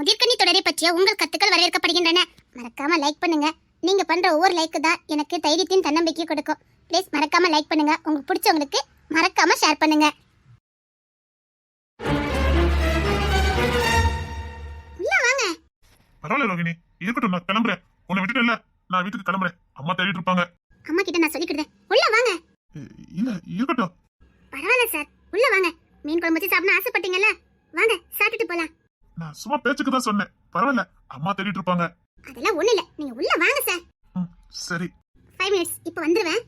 முதிர்கனி தொடரை பற்றிய உங்கள் கருத்துக்கள் வரவேற்கப்படுகின்றன. மறக்காம லைக் பண்ணுங்க. நீங்க பண்ற ஒவ்வொரு லைக் தான் எனக்கு தைரியத்தின் தன்னம்பிக்கை கொடுக்கும். ப்ளீஸ் மறக்காம லைக் பண்ணுங்க. உங்களுக்கு பிடிச்சவங்களுக்கு மறக்காம ஷேர் பண்ணுங்க. உள்ள வாங்க. பரவாயில்ல ரோகிணி, இருக்கட்டும், நான் கிளம்புறேன். உன்னை விட்டுட்டு இல்ல, நான் வீட்டுக்கு கிளம்புறேன். அம்மா தேடிட்டு இருப்பாங்க. அம்மா கிட்ட நான் சொல்லிக்கிட்டேன். உள்ள வாங்க. இல்ல இருக்கட்டும். பரவாயில்ல சார், உள்ள வாங்க. மீன் குழம்பு வச்சு சாப்பிட ஆசைப்பட்டீங்கல்ல, வாங்க சாப்பிட்டுட்டு போலாம். நான் சும்மா பேச்சுக்கு தான் சொன்னேன். பரவாயில்ல, அம்மா தேடிட்டு இருப்பாங்க. அதெல்லாம் ஒண்ணு இல்ல, நீங்க உள்ள வாங்க சார். சரி. 5 minutes, இப்ப வந்துருவேன்.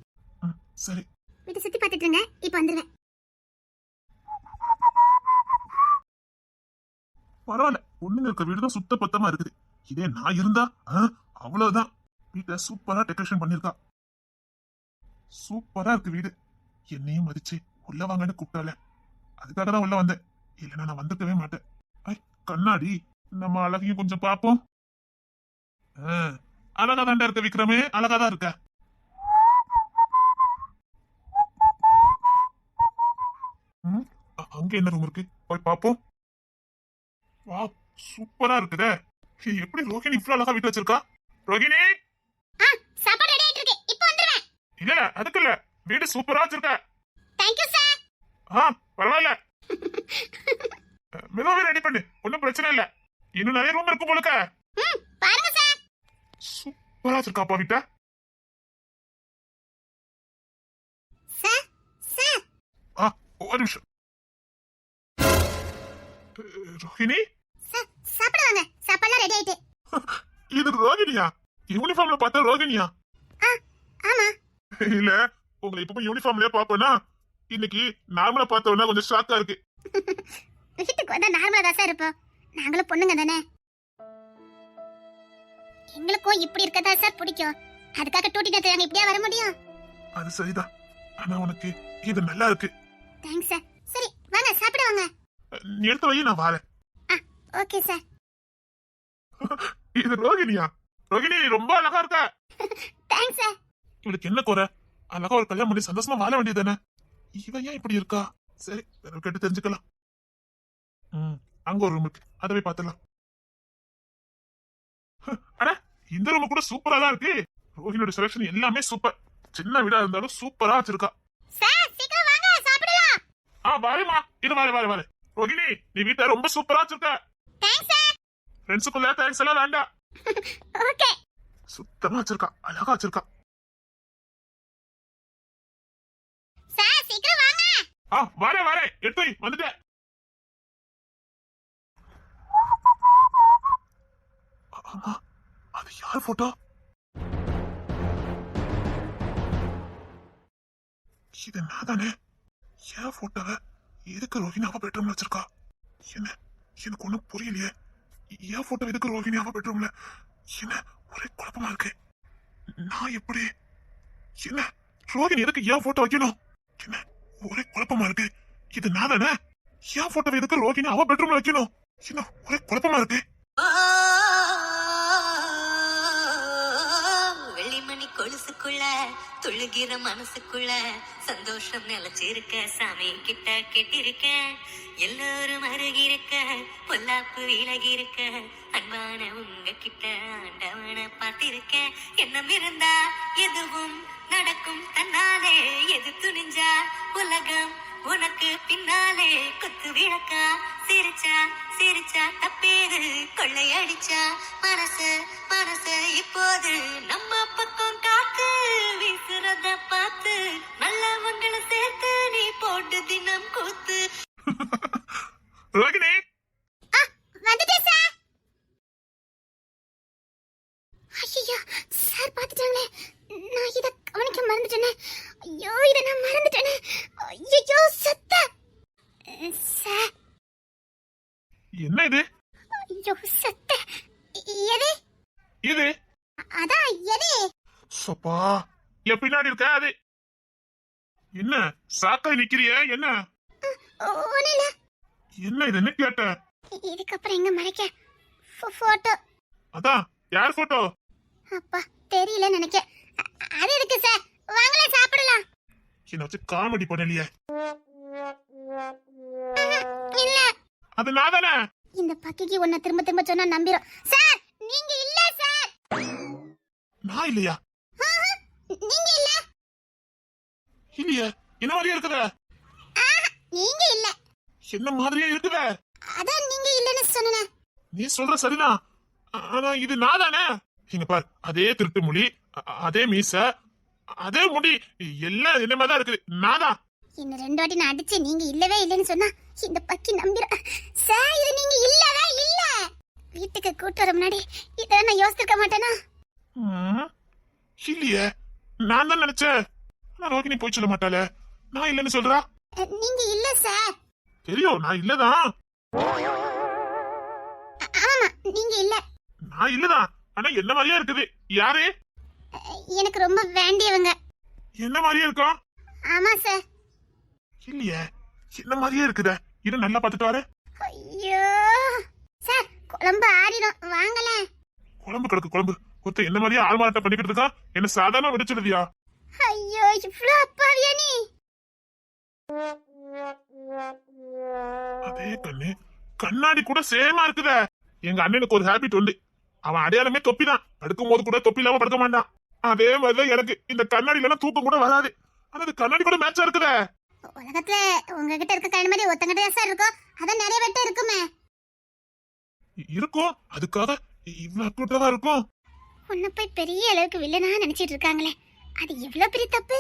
சரி. வீட்டை சுத்தி பார்த்துட்டு இருங்க, இப்ப வந்துருவேன். பரவாயில்ல, பொண்ணுங்க இருக்க வீடு தான் சுத்த பத்தமா இருக்குது. இதே நான் இருந்தா அவ்வளவுதான். வீட்டை சூப்பரா டெக்கரேஷன் பண்ணிருக்கா. சூப்பரா இருக்கு வீடு. என்னையும் மதிச்சு உள்ள வாங்கன்னு கூப்பிட்டால, அதுக்காக தான் உள்ள வந்தேன். இல்லைன்னா நான் வந்திருக்கவே மாட்டேன். கண்ணாடி, நம்ம அழகையும் கொஞ்சம் பார்ப்போம். அழகா தாண்டா இருக்க விக்ரமே, அழகாதான் இருக்க. அங்க என்ன ரூம் இருக்கு, போய் பாப்போம். வா, சூப்பரா இருக்குதே. எப்படி ரோகிணி இவ்வளவு அழகா வீட்டு வச்சிருக்கா? ரோகிணி, சாப்பாடு ரெடி ஆயிட்டு இருக்கு, இப்ப வந்துருவேன். இல்ல அதுக்கு இல்ல, வீடு சூப்பரா வச்சிருக்க. Thank you sir. பரவாயில்ல, மெதுவாவே ரெடி பண்ணு, ஒன்னும் பிரச்சனை இல்ல. இன்னும் நிறைய ரூம் இருக்கும் போலுக்க. பாருங்க சார், சூப்பரா வச்சிருக்காப்பா வீட்டை. Sir sir. ஒரு நிமிஷம். ரோஹிணி, சார் சாப்பிடுவாங்க. சாப்பாடுலாம் ரெடி ஆயிட்டு. இது ரோகிணியா? யூனிஃபார்ம்ல பார்த்தா ரோகிணியா? ஆமா. இல்ல, உங்களை இப்ப யூனிஃபார்ம்லயே பாப்பேனா, இன்னைக்கு நார்மலா பார்த்தோம்னா கொஞ்சம் ஷாக்கா இருக்கு. வீட்டுக்கு வந்தா நார்மலா தான் சார் இருப்போம். நாங்களும் பொண்ணுங்க தானே. எங்களுக்கும் இப்படி இருக்கதா சார் பிடிக்கும். அதுக்காக டூட்டி நேரத்துல நாங்க இப்படியா வர முடியும்? அது சரிதான், ஆனா உனக்கு இது நல்லா இருக்கு. Thanks sir. சரி வாங்க சாப்பிடுவாங்க. நீ எடுத்து வை, நான் வரேன். Okay sir. இது ரோகிணியா? ரோகிணி ரொம்ப அழகா இருக்கா. Thanks sir. இவளுக்கு என்ன குறை? அழகா ஒரு கல்யாணம் பண்ணி சந்தோஷமா வாழ வேண்டியதானே. இவன் ஏன் இப்படி இருக்கா? சரி, கேட்டு தெரிஞ்சுக்கலாம். அங்க ஒரு ரூம் இருக்கு, அதை போய் பாத்துலாம். அட, இந்த ரூம் கூட சூப்பரா தான் இருக்கு. ரோஹிணியோட செலக்ஷன் எல்லாமே சூப்பர். சின்ன வீடா இருந்தாலும் சூப்பரா வச்சிருக்கா. சார் சீக்கிரம் வாங்க சாப்பிடலாம். வரேமா, இது வரேன். ரோஹிணி, நீ வீட்டை ரொம்ப சூப்பரா வச்சிருக்க. Thanks sir. ஃப்ரெண்ட்ஸுக்குள்ள தேங்க்ஸ் எல்லாம் வேண்டாம். ஓகே. சுத்தமா வச்சிருக்கா, அழகா வச்சிருக்கா. சார் சீக்கிரம் வாங்க. வரேன், எடுத்து வை, வந்துட்டேன். ஆமா, அது யார் போட்டோ? இது நான் தானே. ஏன் போட்டோவை எதுக்கு ரோஹிணி அவ பெட்ரூம்ல வச்சிருக்கா? எனக்கு ஒண்ணும் புரியலையே. ஏன் போட்டோ எதுக்கு ரோஹிணி அவ பெட்ரூம்ல? என்ன ஒரே குழப்பமா இருக்கு. நான் எப்படி ரோஹிணி எதுக்கு ஏன் போட்டோ வைக்கணும்? என்ன ஒரே குழப்பமா இருக்கு. இது நான் தானே. ஏன் போட்டோ எதுக்கு ரோஹிணி அவ பெட்ரூம்ல வைக்கணும்? என்ன ஒரே குழப்பமா இருக்கு. வெள்ளிமணி கொலுசுக்குள்ள துளுகிற மனசுக்குள்ள சந்தோஷம் நிலச்சிருக்க சாமி கிட்ட கெட்டிருக்க. எல்லோரும் அருகிருக்க பொல்லாப்பு விலகிருக்க அன்பான உங்க கிட்ட ஆண்டவனை பார்த்திருக்க. எண்ணம் இருந்தா எதுவும் நடக்கும் தன்னாலே. எது துணிஞ்சா உலகம் உனக்கு பின்னாலே. குத்து விளக்கா சிரிச்சா தப்பேது. கொள்ளையடிச்சா மனசு இப்போது நம்ம பக்கம் காத்து வீசுறத பார்த்து நல்லவங்களை சேர்த்து நீ போட்டு தினம் கூத்து. ரோகிணி, வந்துட்டேன் சார். ஐயோ சார் பாத்துட்டாங்களே. நான் இத கவனிக்க மறந்துட்டேனே. ஐயோ இத நான் மறந்துட்டேனே. ஐயோ சத்த. சார் என்ன இது? ஐயோ சத்த. இது அதான் எது? சப்பா, என் பின்னாடி இருக்க அது என்ன? சாக்கா நிக்கிறிய? என்ன ஒண்ணுல. என்ன இது? என்ன கேட்ட? இதுக்கப்புறம் எங்க மறைக்க? போட்டோ. அதான் யார் போட்டோ? அப்பா தெரியல நினைக்க. அது இருக்கு சார், வாங்களே சாப்பிடலாம். என்ன வச்சு காமெடி பண்ணலையே. இல்ல அது நான் தானே. இந்த பக்கிக்கு உன்னை திரும்ப திரும்ப சொன்னா நம்பிரும். சார் நீங்க இல்ல சார். நான் இல்லையா? நீங்க இல்ல. இல்லையே, என்ன மாதிரியே இருக்குத? நீங்க இல்ல. என்ன மாதிரியே இருக்குத? அதான் நீங்க இல்லன்னு சொன்னேன். நீ சொல்ற சரிதான், ஆனா இது நான் தானே. இங்க பார், அதே திருட்டு மொழி, அதே மீச, அதே முடி, எல்லாம் என்ன மாதிரி தான் இருக்குது. நான் தான். என்ன 2 வாட்டி நான் அடிச்சு நீங்க இல்லவே இல்லன்னு சொன்னா இந்த பக்கி நம்பிர. சார் இது நீங்க இல்லவே இல்ல. வீட்டுக்கு கூட்டு வர முன்னாடி இதெல்லாம் நான் யோசிச்சிருக்க மாட்டேனா? இல்லையே, நான் தான் நினைச்சேன். நான் ரோகிணி போய் சொல்ல மாட்டாளே, நான் இல்லன்னு சொல்றா. நீங்க இல்ல சார். தெரியும் நான் இல்லதான். ஆமா நீங்க இல்ல. நான் இல்லதான், ஆனா என்ன மாதிரியா இருக்குது. யாரு? எனக்கு ரொம்ப வேண்டியவங்க. என்ன மாதிரியே இருக்கும்? ஆமா சார். இல்லையே, என்ன மாதிரியே இருக்குத. இரு நல்லா பாத்துட்டு வரேன். ஐயோ சார், குழம்பு ஆறிடும் வாங்கல. குழம்பு கிடக்கு குழம்பு. ஒருத்த என்ன மாதிரியே ஆள்மாராட்டம் பண்ணிக்கிட்டு இருக்கா. என்ன சாதாரண விடுச்சிருதியா? ஐயோ இவ்ளோ அப்பாவியா நீ? அதே கண்ணு, கண்ணாடி கூட சேமா இருக்குத. எங்க அண்ணனுக்கு ஒரு ஹேபிட் உண்டு. அவன் அடையாளமே தொப்பிதான். படுக்கும் போது கூட தொப்பி இல்லாம படுக்க மாட்டான். அதே மாதிரிதான் எனக்கு இந்த கண்ணாடில எல்லாம் தூக்கம் கூட வராது. ஆனா இந்த கண்ணாடி கூட மேட்சா இருக்குத. உலகத்துல உங்ககிட்ட இருக்க கண்ணு மாதிரி ஒருத்தங்கிட்ட சார் இருக்கும். அதான் நிறைய பேர்ட்ட இருக்குமே. இருக்கும், அதுக்காக இவ்வளவு அக்கூட்டவா இருக்கும். உன்னை போய் பெரிய அளவுக்கு வில்லனா நினைச்சிட்டு இருக்காங்களே, அது எவ்வளவு பெரிய தப்பு.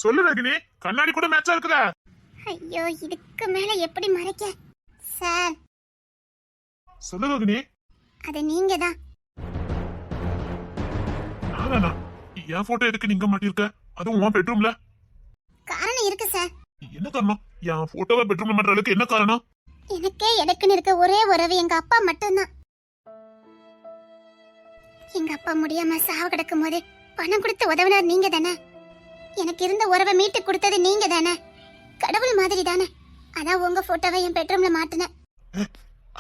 சொல்லு ரகினி, கண்ணாடி கூட மேட்சா இருக்குத. ஐயோ இதுக்கு மேல எப்படி மறைக்க சார்? சொல்லு ரகினி. அது நீங்க தான். நானா? என் போட்டோ எதுக்கு நீங்க மாட்டிருக்க? அதுவும் உன் பெட்ரூம்ல. காரணம் இருக்கு சார். என்ன காரணம்? என் போட்டோவை பெட்ரூம்ல மாட்டுற அளவுக்கு என்ன காரணம்? எனக்குன்னு இருக்க ஒரே உறவு எங்க அப்பா மட்டும்தான். எங்க அப்பா முடியாம சாவு கிடக்கும் போது பணம் கொடுத்து உதவினார் நீங்க தானே. எனக்கு இருந்த உறவை மீட்டு கொடுத்தது நீங்க தானே. கடவுள் மாதிரி தானே. அதான் உங்க போட்டோவை என் பெட்ரூம்ல மாட்டினேன்.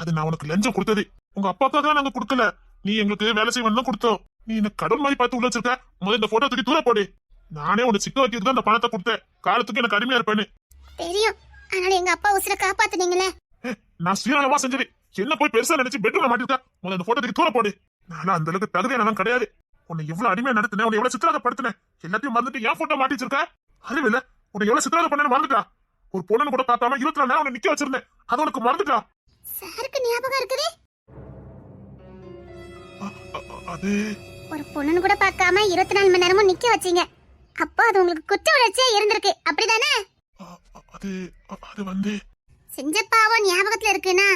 அது நான் உனக்கு லஞ்சம் கொடுத்தது. உங்க அப்பாக்காக நாங்க கொடுக்கல. நீ எங்களுக்கு வேலை செய்வன் தான் கொடுத்தோம். நீ என்ன கடவுள் மாதிரி பார்த்து உள்ள வச்சிருக்க. முதல்ல இந்த போட்டோ தூக்கி தூர போடு. நானே உன்னை சிக்க வைக்கிறதுக்கு தான் அந்த பணத்தை கொடுத்தேன். காலத்துக்கு எனக்கு அடிமையா இருப்பேன்னு தெரியும். அதனால எங்க அப்பா உசுரை காப்பாத்துனீங்களே. நான் சுயநலமா செஞ்சது. என்ன போய் பெருசா நினைச்சு பெட்ரூம்ல மாட்டிருக்க. முதல்ல இந்த போட்டோ தூக்கி தூர போடு. நான் அந்த அளவுக்கு தகுதியானதான் கிடையாது. உன்னை எவ்வளவு அடிமையா நடத்தினேன், உன்னை எவ்வளவு சித்திரவதைப்படுத்தினேன். எல்லாத்தையும் மறந்துட்டு என் போட்டோ மாட்டி வச்சிருக்க. அறிவில்ல, உன்னை எவ்வளவு சித்திரவதை பண்ணு மறந்துட்டா. ஒரு பொண்ணு கூட பார்க்காம 24 நேரம் உன்னை நிக்க வச்சிருந்தேன். அது உனக்கு மறந்துட்டா. சாருக்கு ஞாபகம் இருக்குது. அது ஒரு பொண்ணுன்னு கூட பார்க்காம 24 மணி நேரமும் நிக்க வச்சீங்க. அப்போ அது உங்களுக்கு குற்ற உணர்ச்சியா இருந்திருக்கு, அப்படிதானே? அது அது வந்து செஞ்ச பாவம் ஞாபகத்துல இருக்குன்னா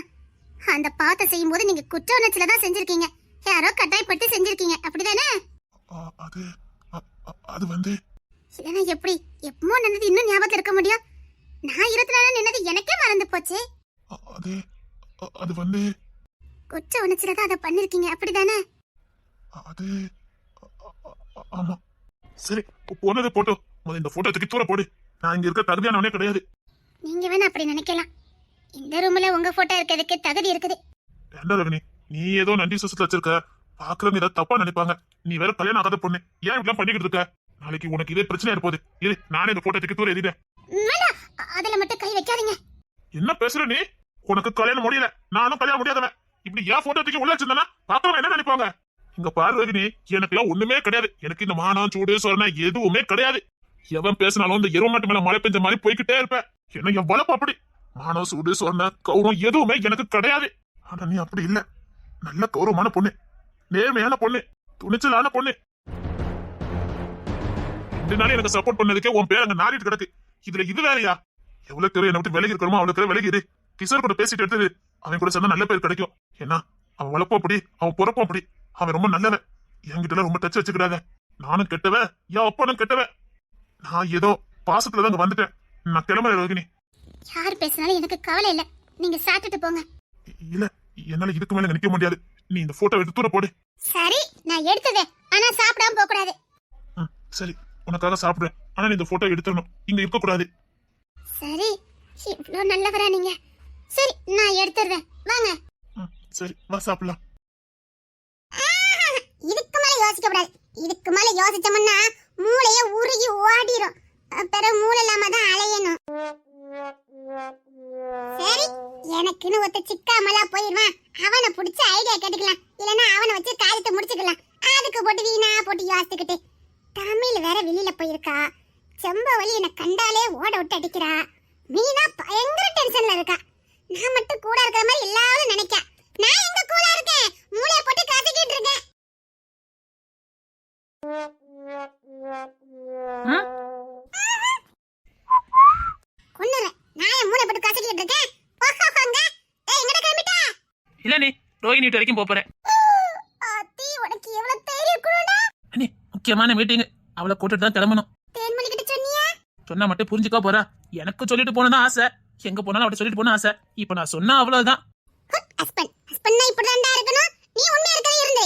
அந்த பாவத்தை செய்யும் போது நீங்க குற்ற உணர்ச்சியில தான் செஞ்சிருக்கீங்க. யாரோ கட்டாயப்பட்டு செஞ்சிருக்கீங்க, அப்படிதானே? அது அது வந்து இல்லைன்னா எப்படி எப்பமோ நின்னது இன்னும் ஞாபகத்துல இருக்க முடியும்? நான் 24 நின்னது எனக்கே மறந்து போச்சு. அது அது வந்து குற்ற உணர்ச்சியில தான் அதை பண்ணிருக்கீங்க, அப்படிதானே? அது ஆமா. சரி, போனது போட்டோ. முதல்ல இந்த போட்டோ தூக்கி தூர போடு. நான் இங்க இருக்க தகுதியானவனே கிடையாது. நீங்க வேணா அப்படி நினைக்கலாம். இந்த ரூம்ல உங்க போட்டோ இருக்கிறதுக்கு தகுதி இருக்குது. ஏண்டா ரவினி, நீ ஏதோ நன்றி சுசத்துல வச்சிருக்க. பாக்குறவங்க ஏதாவது தப்பா நினைப்பாங்க. நீ வேற கல்யாணம் ஆகாத பொண்ணு, ஏன் இப்படிலாம் பண்ணிக்கிட்டு இருக்க? நாளைக்கு உனக்கு இதே பிரச்சனையா இருப்போது. இரு, நானே இந்த போட்டோ தூக்கி தூர எறிறேன். அதுல மட்டும் கை வைக்காதீங்க. என்ன பேசுற நீ? உனக்கு கல்யாணம் முடியல, நானும் கல்யாணம் முடியாதவன். இப்படி ஏன் போட்டோ தூக்கி உள்ள வச்சிருந்தா பாக்குறவங்க என்ன நினைப்பாங்க? இங்க பாரு ரவினி, எனக்கு எல்லாம் ஒண்ணுமே கிடையாது. எனக்கு இந்த மானம் சூடு சொரணை எதுவுமே கிடையாது. எவன் பேசினாலும் இந்த எருவ மாட்டு மேல மழை பெஞ்ச மாதிரி போய்கிட்டே இருப்பேன். என்ன என் வளப்பு அப்படி. மானம் சூடு சொரணை கௌரவம் எதுவுமே எனக்கு கிடையாது. ஆனா நீ அப்படி இல்ல. நல்ல கௌரவமான பொண்ணு, நேர்மையான பொண்ணு, துணிச்சலான பொண்ணு. 2 நாள் எனக்கு சப்போர்ட் பண்ணதுக்கே உன் பேர் அங்க நாரிட்டு கிடக்கு. இதுல இது வேறையா? எவ்வளவு பேர் என்ன விட்டு விலகி இருக்கணுமோ அவ்வளவு பேர் விலகிடு. கிஷோர் கூட பேசிட்டு எடுத்தது. அவன் கூட சேர்ந்தா நல்ல பேர் கிடைக்கும். ஏன்னா அவன் வளப்போம் அப்படி, அவன் பொறப்போம் அப்படி. அவன் ரொம்ப நல்லவன். என்கிட்ட ரொம்ப டச் வச்சுக்கிடாத. நானும் கெட்டவன், என் அப்பனும் கெட்டவன். நான் ஏதோ பாசத்துலதான் அங்க வந்துட்டேன். நான் கிளம்புறேன் ரோகிணி. யார் பேசினாலும் எனக்கு கவலை இல்ல. நீங்க சாப்பிட்டுட்டு போங்க. இல்ல, என்னால இதுக்கு மேல நிக்க முடியாது. நீ இந்த போட்டோ எடுத்து தூர போடு. சரி, நான் எடுத்ததே. ஆனா சாப்பிடாம போக கூடாது. சரி, உனக்காக சாப்பிடுறேன். ஆனா நீ இந்த போட்டோ எடுத்துடணும். இங்க இருக்க கூடாது. சரி, இவ்ளோ நல்லவரா நீங்க? சரி, நான் எடுத்துறேன். வாங்க. சரி, வா சாப்பிடலாம். இதுக்கு மேல யோசிக்க கூடாது. இதுக்கு மேல யோசிச்சோம்னா மூளையே உருகி ஓடிரும். பிறகு மூளை இல்லாம தான் அலையணும். சரி, எனக்குன்னு ஒருத்த சிக்காமலா போயிருவான். அவனை புடிச்சு ஐடியா கேட்டுக்கலாம், இல்லனா அவனை வச்சு காரியத்தை முடிச்சுக்கலாம். அதுக்கு போட்டு வீணா போட்டு யோசிச்சுக்கிட்டு தமிழ் வேற வெளியில போயிருக்கா. செம்பவலி என்னை கண்டாலே ஓட விட்டு அடிக்கிறா. மீனா பயங்கர டென்ஷன்ல இருக்கா. நான் மட்டும் கூட இருக்கிற மாதிரி எல்லாரும் நினைக்க. நான் எங்க கூட இருக்கேன், மூளைய போட்டு கசக்கிட்டு இருக்கேன். கொன்னுறேன். நான் என் மூளை போட்டு கசக்கிட்டு இருக்கேன். போங்க. ஏய், எங்கடா கிளம்பிட்ட? இல்ல நீ ரோஹிணி வீட்டு வரைக்கும் போறேன். ஆத்தி, உனக்கு எவ்வளவு தைரியம் குடுடா. அண்ணி முக்கியமான மீட்டிங், அவளை கூட்டிட்டு தான் கிளம்பணும். தேன்மொழி கிட்ட சொன்னியா? சொன்னா மட்டும் புரிஞ்சுக்கோ போறா. எனக்கு சொல்லிட்டு போனதான் ஆசை, எங்க போனாலும் அவட்ட சொல்லிட்டு போன ஆசை. இப்ப நான் சொன்னா அவ்வளவுதான். ஹஸ்பண்ட்னா இப்படிதான்டா இருக்கணும். நீ உண்மையா இருக்கவே இருந்து.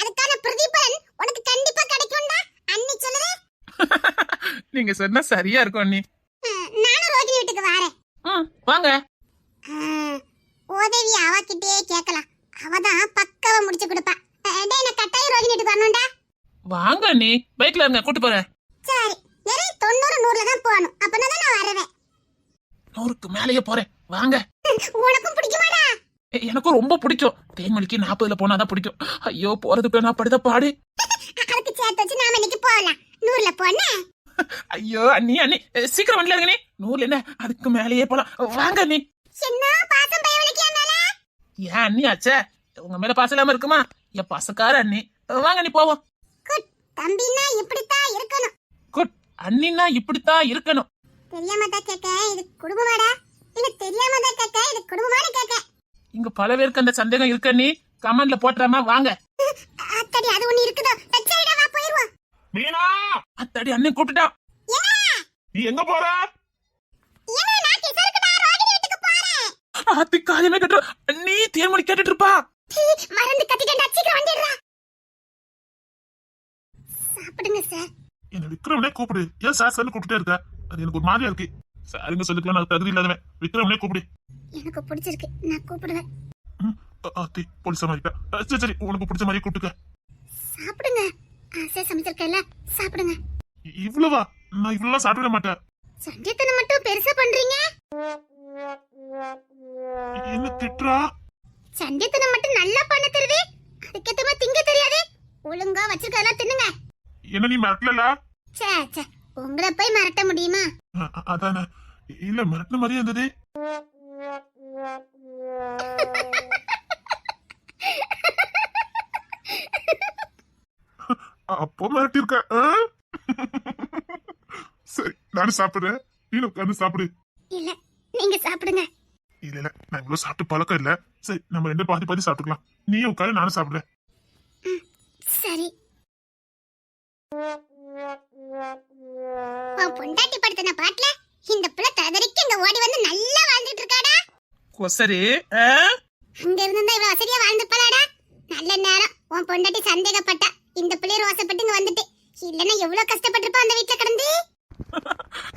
அதுக்கான பிரதிபலன் உனக்கு கண்டிப்பா கிடைக்கும்டா. அண்ணி சொல்லுதே. நீங்க சொன்னா சரியா இருக்கும் அண்ணி. நானும் ரோகிணி வீட்டுக்கு வரேன். வாங்க. உதவி அவகிட்டே கேட்கலாம். அவதான் பக்காவா முடிச்சு கொடுப்பா. டேய், நான் கட்டாயம் ரோகிணி வீட்டுக்கு வரணும்டா. வாங்க அண்ணி, பைக்ல இருங்க, கூட்டு போறேன். சரி, நிறைய 90 100ல தான் போகணும். அப்பனா தான் நான் வருவேன். 100க்கு மேலேயே போறேன், வாங்க. உனக்கும் பிடிக்குமாடா? எனக்கும் ரொம்ப பிடிக்கும். தேன்மொழிக்கு 40ல போனாதான் பிடிக்கும். ஐயோ, போறதுக்கு நான் படுத்த பாடு. அதுக்கு சேர்த்து வச்சு நாம இன்னைக்கு போகலாம். 100ல போனே. ஐயோ அண்ணி அண்ணி, சீக்கிரம் வண்டில இருங்க. 100ல என்ன, அதுக்கு மேலேயே போலாம். வாங்க அண்ணி. என்ன பாசம் பயவலிக்கு மேல? ஏன் அண்ணி ஆச்சே, உங்க மேல பாசம் இல்லாம இருக்குமா? என் பாசக்கார அண்ணி. வாங்க அண்ணி, போவோம். குட், தம்பினா இப்படித்தான் இருக்கணும். குட், அண்ணின்னா இப்படித்தான் இருக்கணும். தெரியாம தான் கேட்க, இது குடும்பமாடா? இல்ல தெரியாம தான் கேட்க, இது குடும்பமானு கேட்க. இங்க பல பேருக்கு அந்த சந்தேகம் இருக்கு அண்ணி. கமெண்ட்ல போட்டுறாம வாங்க. அத்தடி, அது ஒண்ணு இருக்குதோ. வெச்சைடா, வா போயிருவோம். மீனா, அத்தாடி அண்ணன் கூப்பிட்டுட்டான். நீ எங்க போற? நான் கிசருக்குடா ரோகிணி வீட்டுக்கு போறேன். ஆத்தி காரியமே கேட்டு நீ தேன்மொழி கேட்டுட்டு இருப்பா. மறந்து கத்திட்டேன்டா, சீக்கிரம் வந்துடுறா. சாப்பிடுங்க சார். என்ன விக்ரமனே கூப்பிடு. ஏன் சார் கூப்பிட்டே இருக்க? அது எனக்கு ஒரு மாதிரியா இருக்கு. சாருங்க சொல்லிக்கலாம், நான் தகுதி இல்லாதவன். விக்ரமனே கூப்பிடு. எனக்கு பிடிச்சிருக்கு, நான் கூப்பிடுவேன். ஆத்தி போலீஸா மாதிரிட்டா. சரி சரி, உனக்கு பிடிச்ச மாதிரி கூப்பிட்டுக்க. சாப்பிடுங்க. ஆசை சமைச்சிருக்கல, சாப்பிடுங்க. இவ்வளவா? நான் இவ்வளவு சாப்பிட மாட்டேன். சண்டியத்தனை மட்டும் பெருசா பண்றீங்க. என்ன திட்டுறா? சண்டியத்தனை மட்டும் நல்லா பண்ண தெரியுது. அதுக்கேத்த மாதிரி திங்க தெரியாது. ஒழுங்கா வச்சிருக்கதெல்லாம் தின்னுங்க. என்ன நீ மிரட்டல? சே சே, உங்களை போய் மிரட்ட முடியுமா? அதானே. இல்ல, மிரட்டின மாதிரியே இருந்தது. அப்போ மிரட்டி இருக்க. சரி, நானும் சாப்பிடுறேன். நீ உட்காந்து சாப்பிடு. இல்ல, நீங்க சாப்பிடுங்க. இல்ல இல்ல, நான் இவ்வளவு சாப்பிட்டு பழக்கம் இல்ல. சரி, நம்ம ரெண்டு பாதி பாதி சாப்பிட்டுக்கலாம். நீயும் உட்காரு, நானும் சாப்பிடுறேன். சரி. பொண்டாட்டி படுத்தின பாட்டுல இந்த பிள்ளை ததறிக்கு இங்க ஓடி வந்து நல்லா வாழ்ந்துட்டு இருக்காடா. கொசரி அங்க இருந்தா இவ்வளவு வசதியா வாழ்ந்துப்பலாடா. நல்ல நேரம் உன் பொண்டாட்டி சந்தேகப்பட்டா. இந்த பிள்ளை ரோசப்பட்டு இங்க வந்துட்டு, இல்லன்னா எவ்வளவு கஷ்டப்பட்டிருப்பா அந்த வீட்டுல கிடந்து.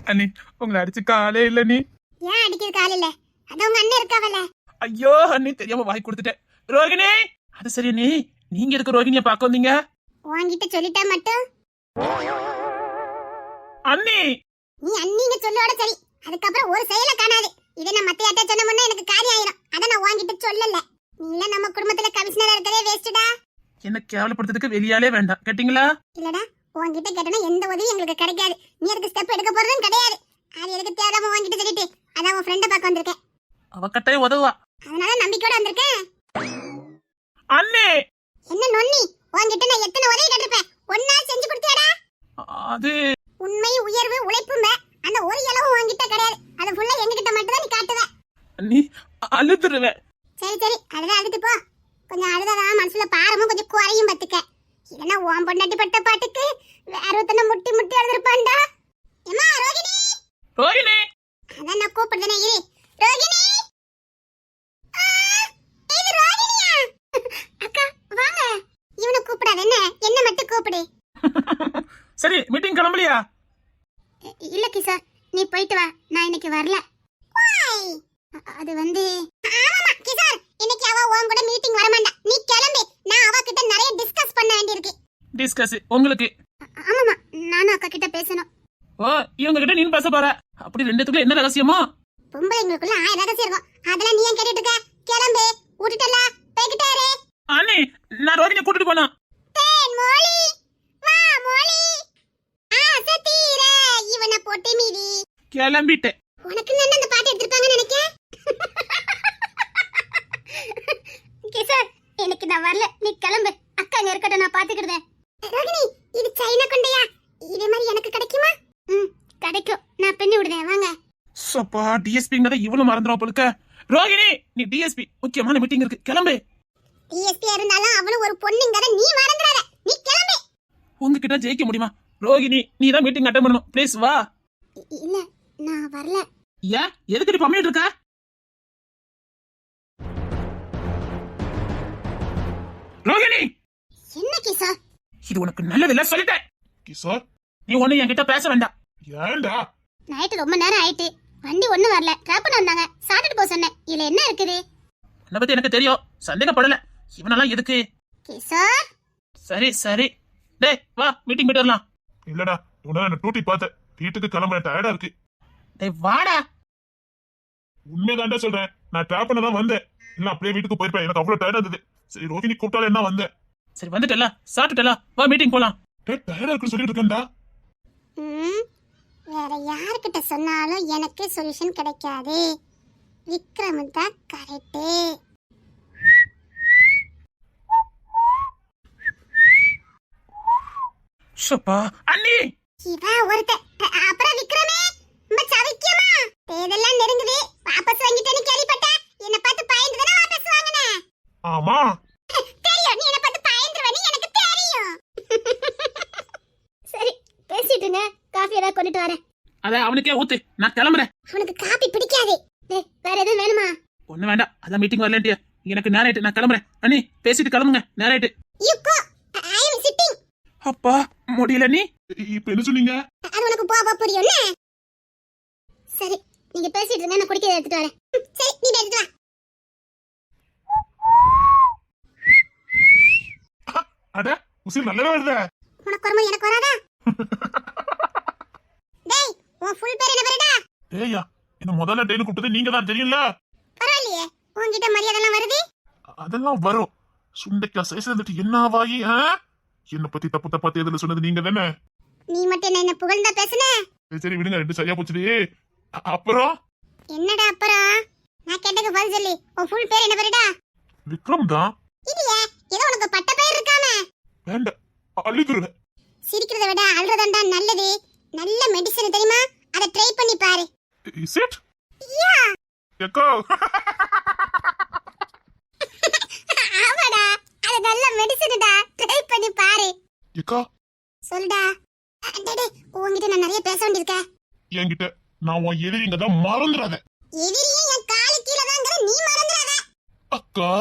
அண்ணி, உங்களை அடிச்சு காலே இல்ல நீ. ஏன் அடிக்கிறது கால இல்ல? அது உங்க அண்ணன் இருக்காவல. ஐயோ அண்ணி, தெரியாம வாய் கொடுத்துட்டேன். ரோகிணி, அது சரி அண்ணி, நீங்க எதுக்கு ரோகிணிய பாக்க வந்தீங்க? உன்கிட்ட சொல்லிட்டா மட்டும் அண்ணி. நீ அண்ணிங்க சொல்லோட சரி, அதுக்கப்புறம் ஒரு செயல காணாது. இதை நான் மத்த யார்ட்ட சொன்னோம்னா எனக்கு காரியம் ஆயிரும். அத நான் உன்கிட்ட சொல்லல. நீல நம்ம குடும்பத்துல கமிஷனரா இருக்கதே வேஸ்ட்டா. என்ன கேவலப்படுறதுக்கு வெளியாலே வேண்டாம், கேட்டீங்களா? இல்லடா, உன்கிட்ட கேட்டனா எந்த உதவியும் எங்களுக்கு கிடைக்காது. நீ அதுக்கு ஸ்டெப் எடுக்க போறதும் கிடையாது. அது எதுக்கு தேடாம உன்கிட்ட சொல்லிட்டு அதான் உன் ஃப்ரெண்ட பார்க்க வந்திருக்கேன். அவ கட்டாயம் உதவுவா. அதனால நம்பிக்கையோட வந்திருக்கேன். அண்ணே, என்ன நொன்னி, உன்கிட்ட நான் எத்தனை உதவி கேட்டிருப்பேன், ஒன்னா செஞ்சு கொடுத்தியாடா? அது உண்மை, உயர்வு, உழைப்புமே அந்த ஒரு இலவும் உன்கிட்ட கிடையாது. அது ஃபுல்லா எங்ககிட்ட மட்டும் தான் நீ காட்டுவ. அண்ணி, அழுதுருவேன். சரி சரி, அதுதான் அழுது போ. கொஞ்சம் அழுதாதான் மனசுல பாரமும் கொஞ்சம் குறையும் பத்துக்க. இல்லைன்னா உன் பொண்டாட்டி பட்ட பாட்டுக்கு வேற ஒருத்தனை முட்டி முட்டி அழுதுருப்பான்டா. ஏமா ரோகிணி. ரோகிணி, அதான் நான் கூப்பிடுறேனே, இரு. ரோகிணி. இது ரோகிணியா? அக்கா வாங்க. இவனை கூப்பிடாத, என்ன மட்டும் கூப்பிடு. சரி, மீட்டிங் கிளம்பலையா? இல்ல கிஷோர், நீ போயிட்டு வா. நான் இன்னைக்கு வரல. அது வந்து ஆமாமா கிஷோர், இன்னைக்கு அவ உன் கூட மீட்டிங் வர மாட்டா. நீ கிளம்பி, நான் அவ கிட்ட நிறைய டிஸ்கஸ் பண்ண வேண்டியிருக்கு. டிஸ்கஸ் உங்களுக்கு? ஆமாமா, நானும் அக்கா கிட்ட பேசணும். ஓ, இவங்க கிட்ட நீ பேச போற? அப்படி ரெண்டுத்துக்குள்ள என்ன ரகசியமா? பொம்பளைங்களுக்குள்ள 1000 ரகசியம் இருக்கும். அதெல்லாம் நீ ஏன் கேட்டுட்டு இருக்க? கிளம்பு, விட்டுட்டல, போய்கிட்டாரு. அண்ணே, நான் ரோகிணியை கூட்டிட்டு போனா. தேன் மோளி, வா மோளி. சத்தீர இவனை போட்டு மீறி. கிளம்பிட்டேன். உனக்கு என்ன அந்த பாட்டு எடுத்துட்டாங்கன்னு நினைக்கிறேன். கிஷோர், எனக்கு நான் வரல, நீ கிளம்பு. அக்கா அங்க இருக்கட்டும், நான் பாத்துக்கிடுதேன். ரோகிணி, இது சைனா கொண்டையா? இதே மாதிரி எனக்கு கிடைக்குமா? கிடைக்கும், நான் பின்னி விடுதேன், வாங்க. சப்பா, டிஎஸ்பிங்கறத இவ்வளவு மறந்துடும் போலுக்க. ரோகிணி, நீ டிஎஸ்பி, முக்கியமான மீட்டிங் இருக்கு, கிளம்பு. டிஎஸ்பி இருந்தாலும் அவளும் ஒரு பொண்ணுங்கற, நீ மறந்துடாத, நீ கிளம்பு. உங்ககிட்ட ஜெயிக்க முடியுமா? ரோகிணி, நீ தான் மீட்டிங் அட்டெண்ட் பண்ணணும், ப்ளீஸ் வா. இல்ல, நான் வரல. ஏன், எதுக்கு நீ பண்ணிட்டு இருக்க? ரோகிணி, என்ன கிஷோர்? இது உனக்கு நல்லதில்ல சொல்லிட்டேன். கிஷோர், நீ ஒண்ணு என்கிட்ட பேச வேண்டாம். ஏன்டா? நைட்டு ரொம்ப நேரம் ஆயிட்டு, வண்டி ஒண்ணு வரல, டிராப் பண்ண வந்தாங்க, சாப்பிட்டு போக சொன்னேன். இதுல என்ன இருக்குது? உன்னை பத்தி எனக்கு தெரியும், சந்தேகப்படல. இவனெல்லாம் எதுக்கு? கிஷோர், சரி சரி, டேய் வா, மீட்டிங் போயிட்டு வரலாம். இல்லடா, உடனே என்ன டூட்டி பார்த்தேன், வீட்டுக்கு கிளம்ப டயர்டா இருக்கு. டேய் வாடா. உண்மைதான்டா சொல்றேன், நான் டிராப் பண்ண தான் வந்தேன். இல்ல அப்படியே வீட்டுக்கு போயிருப்பேன், எனக்கு அவ்வளவு டயர்டா இருந்தது. சரி ரோகிணி கூப்பிட்டாலே என்ன வந்தேன். சரி வந்துட்டல, சாப்பிட்டுட்டல, வா மீட்டிங் போலாம். டயர்டா இருக்குன்னு சொல்லிட்டு இருக்கேன்டா. வேற யார்கிட்ட சொன்னாலும் எனக்கு சொல்யூஷன் கிடைக்காது. விக்ரம் தான் கரெக்ட். சப்பா, அண்ணி. இவன் ஒருத்த, அப்புறம் விக்ரமே நம்ம சவிக்கமா? தேதெல்லாம் நெருங்குது, வாபஸ் வாங்கிட்டேன்னு கேள்விப்பட்டேன். என்ன பார்த்து பயந்து தானே வாபஸ் வாங்குன? ஆமா, தெரியும், நீ என்ன பார்த்து பயந்துருவன்னு எனக்கு தெரியும். சரி, பேசிட்டுங்க, காஃபி ஏதாவது கொண்டுட்டு வரேன். அத அவனுக்கே ஊத்து, நான் கிளம்புறேன். உனக்கு காபி பிடிக்காது. வேற எதுவும் வேணுமா? ஒண்ணு வேண்டாம், அதான் மீட்டிங் வரலன்ட்டியா. எனக்கு நேராயிட்டு, நான் கிளம்புறேன். அண்ணி பேசிட்டு கிளம்புங்க, நேராயிட்டு. You go. I am sitting. அப்பா முடியல நீ. இப்ப என்ன சொன்னீங்க? அது உனக்கு போக புரியும்ல? சரி, நீங்க பேசிட்டு இருங்க, நான் குடிக்க எடுத்துட்டு வரேன். சரி, நீ எடுத்து வா. அட, உசிர் நல்லவே வருதே. உனக்கு வரும்போது எனக்கு வராதா? டேய், உன் ஃபுல் பேர் என்ன பேருடா? ஏய்யா, என்ன முதல்ல ட்ரெயின் கூப்பிட்டது நீங்க தான் தெரியும்ல. பரவாயில்லையே, உன்கிட்ட மரியாதைலாம் வருது. அதெல்லாம் வரும். சுண்டைக்காய் சைஸ் வந்துட்டு என்ன ஆவாயி? என்ன பத்தி தப்பு தப்பா தேர்தல சொன்னது நீங்க தானே. நீ மட்டும் என்ன புகழ்ந்தா பேசுன? சரி சரி விடுங்க, ரெண்டு சரியா போச்சுடி. அப்புறம் என்னடா அப்புறம்? நான் கேட்டதுக்கு பதில் சொல்லு. உன் ஃபுல் பேர் என்ன பேருடா? விக்ரம் தான். இல்லையே, ஏதோ உனக்கு பட்ட பேர் இருக்காமே. வேண்டாம், அழுதுருவேன். சிரிக்கிறத விட அழுறதாண்டா நல்லது. நல்ல மெடிசன் தெரியுமா? அதை ட்ரை பண்ணி பாரு. Is it? யா. எக்கோ. ஆமாடா, அது நல்ல மெடிசன்டா. ட்ரை பண்ணி பாரு. எக்கா, சொல்டா. டேய், உன்கிட்ட நான் நிறைய பேச வேண்டியிருக்க. என்கிட்ட நான் உன் எதிரிங்க தான், மறந்துடாத. எதிரியும் என் காலு கீழ தாங்கற, நீ மறந்துடாத. அக்கா.